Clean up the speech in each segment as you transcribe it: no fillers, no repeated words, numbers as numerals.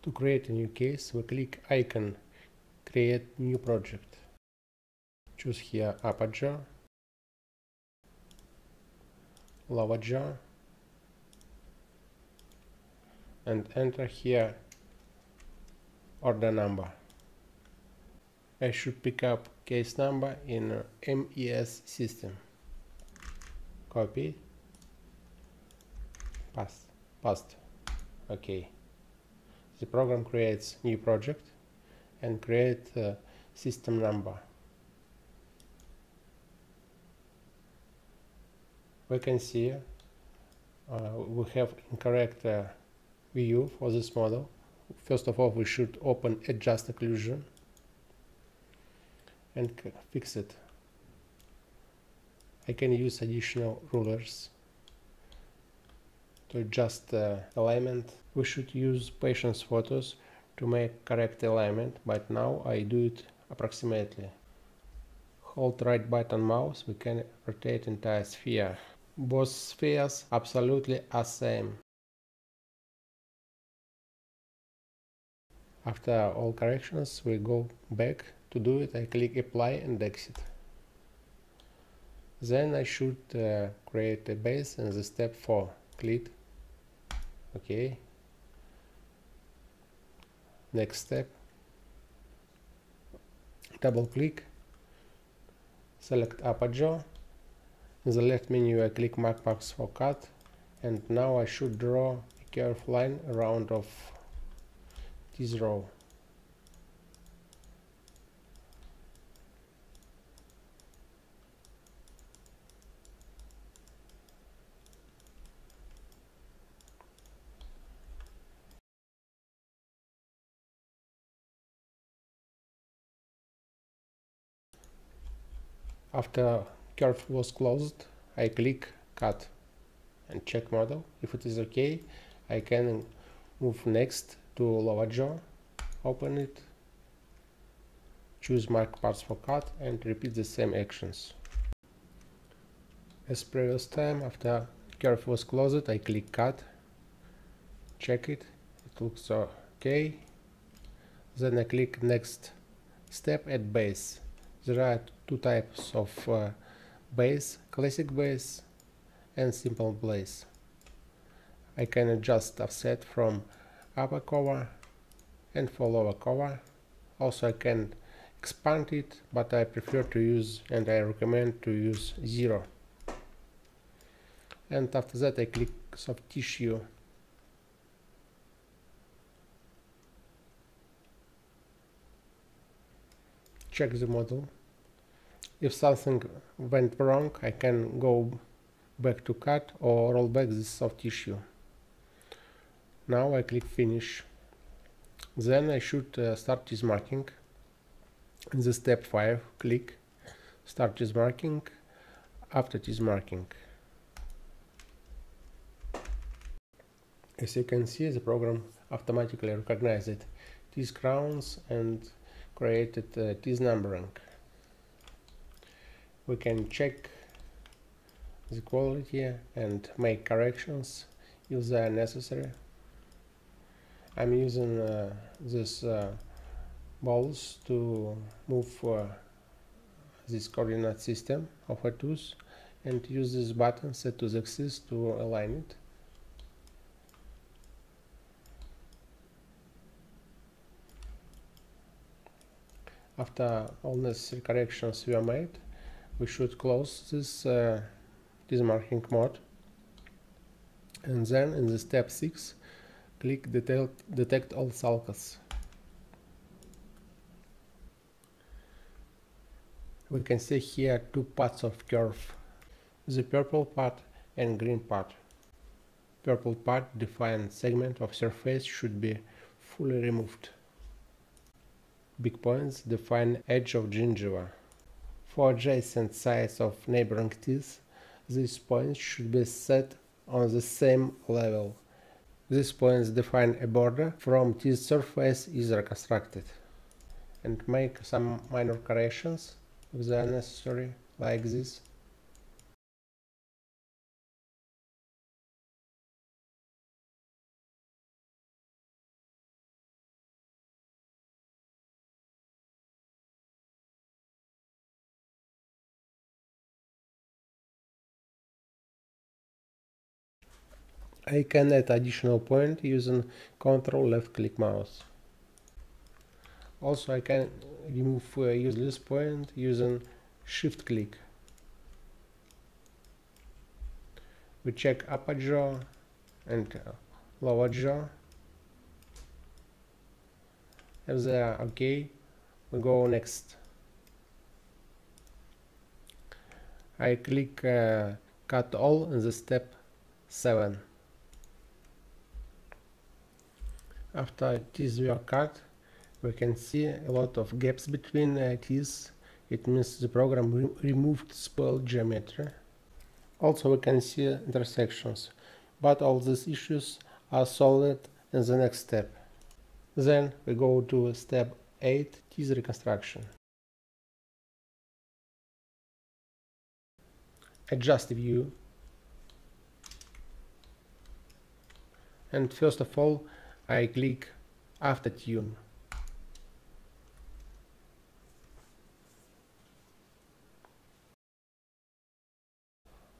To create a new case, we click icon Create New Project. Choose here Upper Jaw, Lower Jaw, and enter here order number. I should pick up case number in MES system. Copy, paste. OK. The program creates new project and create system number. We can see we have incorrect view for this model. First of all, we should open adjust occlusion and fix it. I can use additional rulers to adjust the alignment. We should use patient's photos to make correct alignment, but now I do it approximately. Hold right button mouse, we can rotate entire sphere. Both spheres absolutely are same. After all corrections, we go back. To do it, I click apply and exit. Then I should create a base in the step 4. Click OK. Next step, double click, select upper jaw. In the left menu I click mark marks for cut, and now I should draw a curved line around of this row. After curve was closed, I click cut and check model. If it is OK, I can move next to lower jaw, open it, choose mark parts for cut, and repeat the same actions. As previous time, after curve was closed, I click cut, check it, it looks OK. Then I click next step, add base. There are two types of base, classic base and simple base. I can adjust offset from upper cover and for lower cover. Also I can expand it, but I prefer to use and I recommend to use 0. And after that I click soft tissue. Check the model. If something went wrong, I can go back to cut or roll back this soft tissue. Now I click finish. Then I should start teeth marking. In the step 5, click start teeth marking. After teeth marking, as you can see, the program automatically recognized teeth crowns and created teeth numbering. We can check the quality and make corrections if they are necessary. I'm using this balls to move this coordinate system of a tooth and use this button set to the axis to align it. After all necessary corrections were made, we should close this marking mode, and then in the step 6 click detect all sulcus. We can see here two parts of curve, the purple part and green part. Purple part defines segment of surface should be fully removed. Big points define edge of gingiva. For adjacent sides of neighboring teeth, these points should be set on the same level. These points define a border from teeth surface is reconstructed. And make some minor corrections if they are necessary, like this. I can add additional point using Ctrl left click mouse. Also I can remove useless point using shift click. We check upper jaw and lower jaw. If they are okay, we go next. I click cut all in the step 7. After teeth were cut, we can see a lot of gaps between teeth. It means the program removed spoiled geometry. Also we can see intersections, but all these issues are solved in the next step. Then we go to step 8, teeth reconstruction. Adjust view, and first of all I click after tune.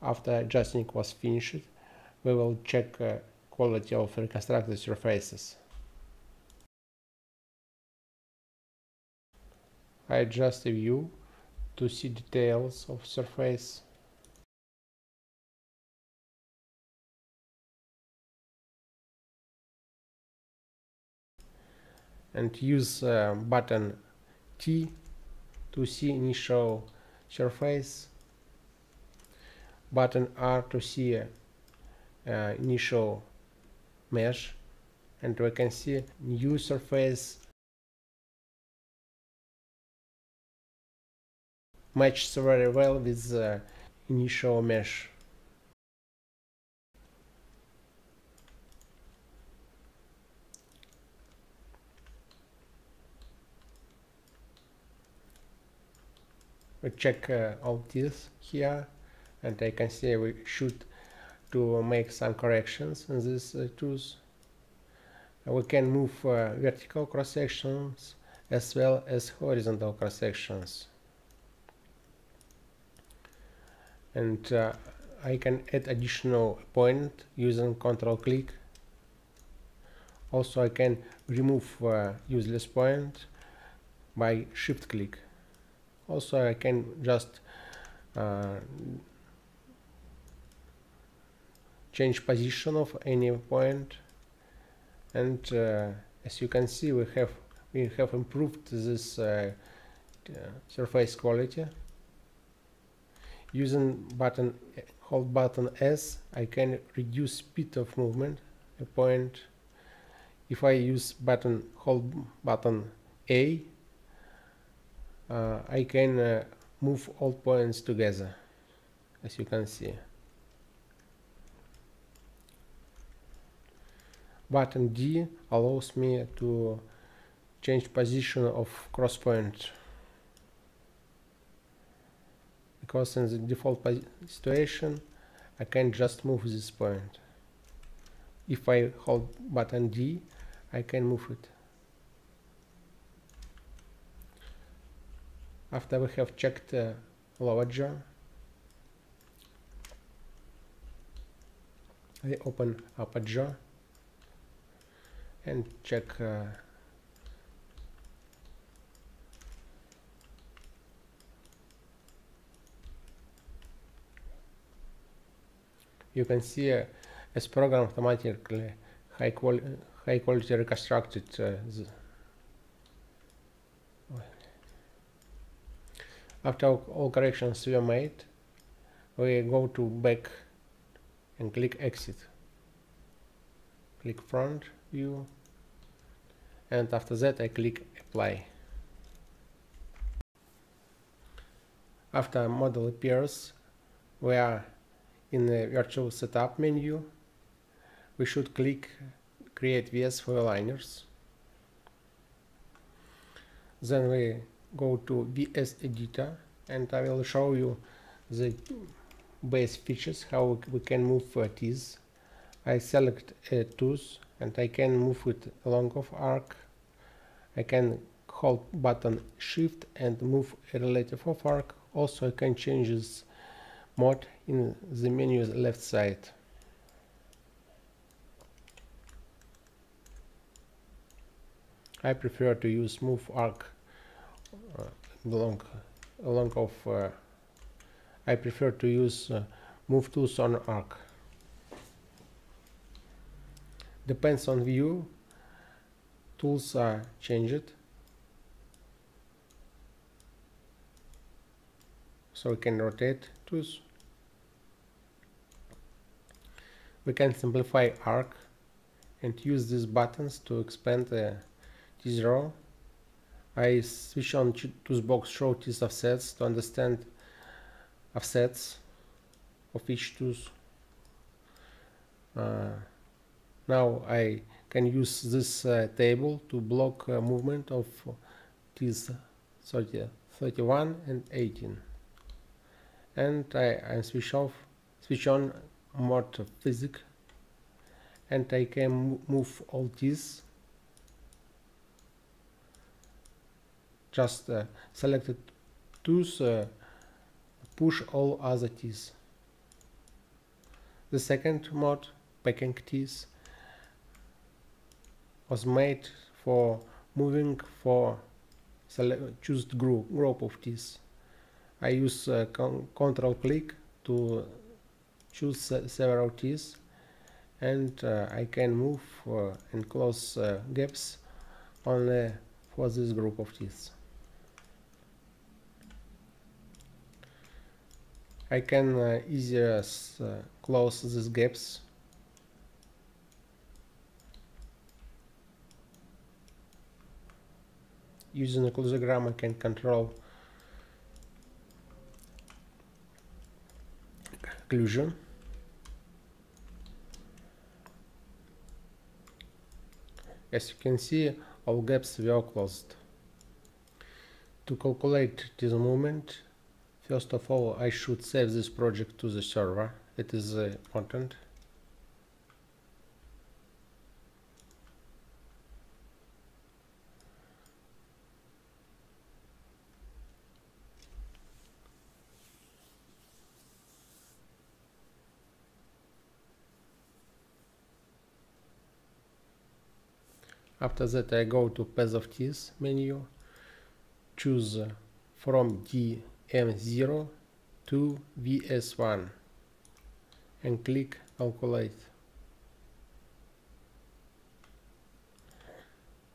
After adjusting was finished, we will check quality of reconstructed surfaces. I adjust the view to see details of surface. And use button T to see initial surface, button R to see initial mesh, and we can see new surface matches very well with the initial mesh. We check all teeth here, and I can see we should to make some corrections in this tooth. We can move vertical cross sections as well as horizontal cross sections, and I can add additional point using Ctrl click. Also I can remove useless point by shift click. Also I can just change position of any point, and as you can see we have improved this surface quality. Using hold button S, I can reduce speed of movement a point. If I use hold button A, I can move all points together, as you can see. Button D allows me to change position of cross point, because in the default situation I can just move this point. If I hold button D, I can move it. After we have checked lower jaw, I open upper jaw and check you can see as program automatically high quality reconstructed After all corrections were made, we go to back and click exit. Click front view, and after that I click apply. After model appears, we are in the virtual setup menu. We should click create VS for aligners. Then we go to VS editor, and I will show you the base features, how we can move teeth. I select a tooth and I can move it along of arc. I can hold button shift and move a relative of arc. Also I can change this mode in the menu's left side. I prefer to use move arc along of I prefer to use move tools on arc. Depends on view, tools are changed, so we can rotate tools. We can simplify arc and use these buttons to expand this row. I switch on tools box show these offsets to understand offsets of each tooth. Now I can use this table to block movement of these 31 and 18, and I switch on mode physics, and I can move all these. Just selected tools push all other teeth. The second mode, packing teeth, was made for moving for choose group of teeth. I use control click to choose several teeth, and I can move and close gaps only for this group of teeth. I can easier close these gaps using a clausogram. I can control occlusion. As you can see, all gaps were closed. To calculate this movement, first of all, I should save this project to the server. It is important. After that, I go to Path of Teeth menu, choose from DM0 to VS1 and click Calculate.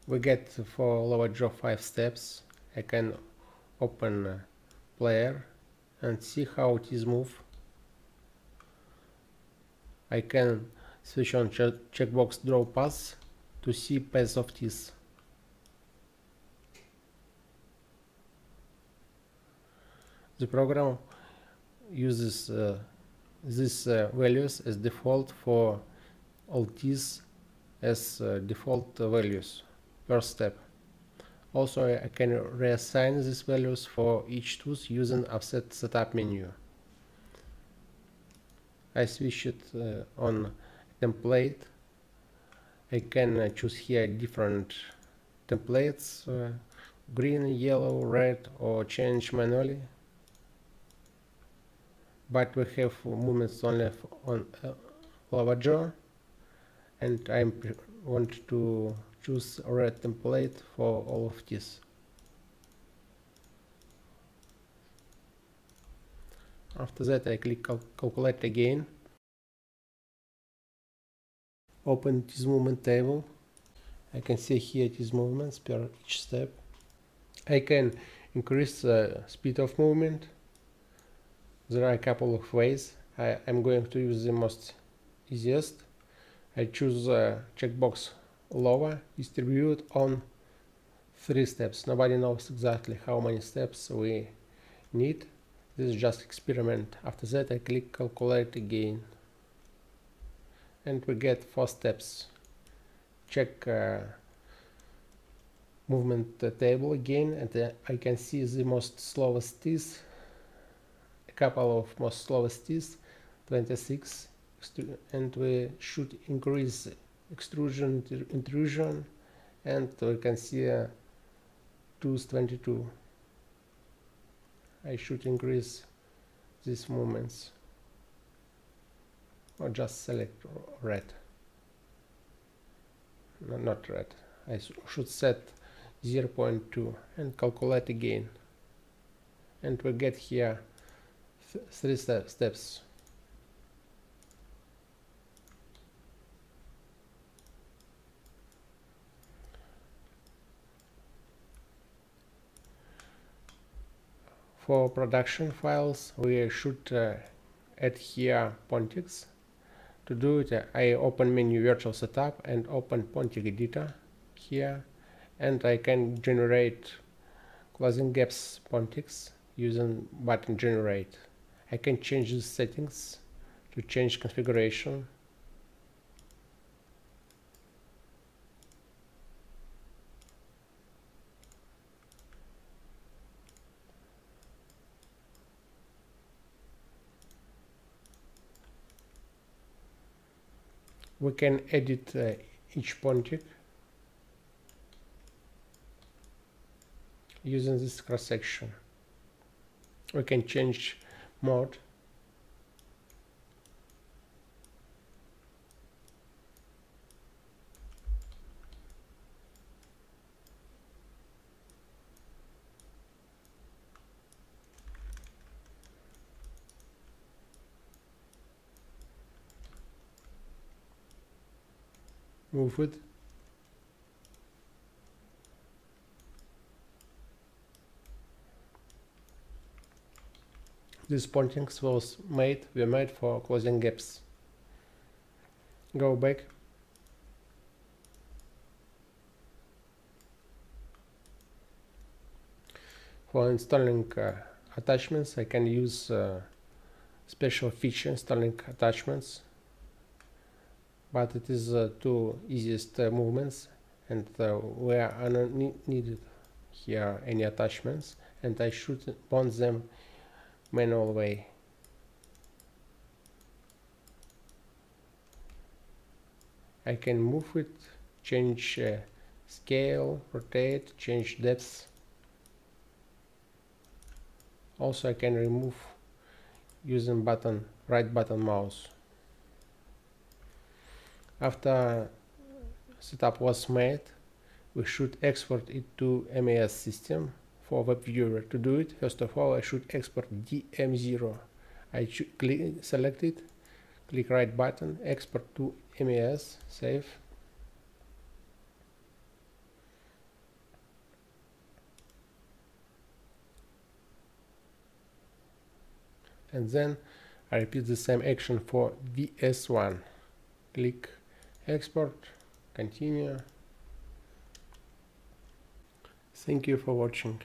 We get for lower jaw 5 steps. I can open player and see how it is moved. I can switch on checkbox draw paths to see paths of teeth. The program uses these values as default for all teeth as default values per step. Also, I can reassign these values for each tooth using offset setup menu. I switch it on template. I can choose here different templates, green, yellow, red, or change manually. But we have movements only on lower jaw, and I want to choose a red template for all of this. After that, I click calculate again. Open this movement table. I can see here these movements per each step. I can increase the speed of movement. There are a couple of ways. I'm going to use the most easiest. I choose checkbox lower, distribute on 3 steps. Nobody knows exactly how many steps we need. This is just experiment. After that, I click calculate again, and we get 4 steps. Check movement table again, and I can see the most slowest teeth, a couple of most slowest teeth, 26, and we should increase extrusion, intrusion, and we can see tooth 22. I should increase these movements, or just select red. No, not red. I should set 0.2 and calculate again, and we get here three steps. For production files we should add here pontics. To do it, I open menu virtual setup and open pontic editor here, and I can generate closing gaps pontics using button generate. I can change the settings to change configuration. We can edit each pontic using this cross section. We can change mode. Move it. These pointings were made for closing gaps. Go back. For installing attachments, I can use special feature installing attachments, but it is two easiest movements, and we are not needed here any attachments, and I should bond them manual way. I can move it, change scale, rotate, change depth. Also I can remove using right button mouse. After setup was made, we should export it to MES system for web viewer. To do it, first of all I should export DM0. I should select it, click right button, export to MES, save. And then I repeat the same action for VS1. Click export, continue. Thank you for watching.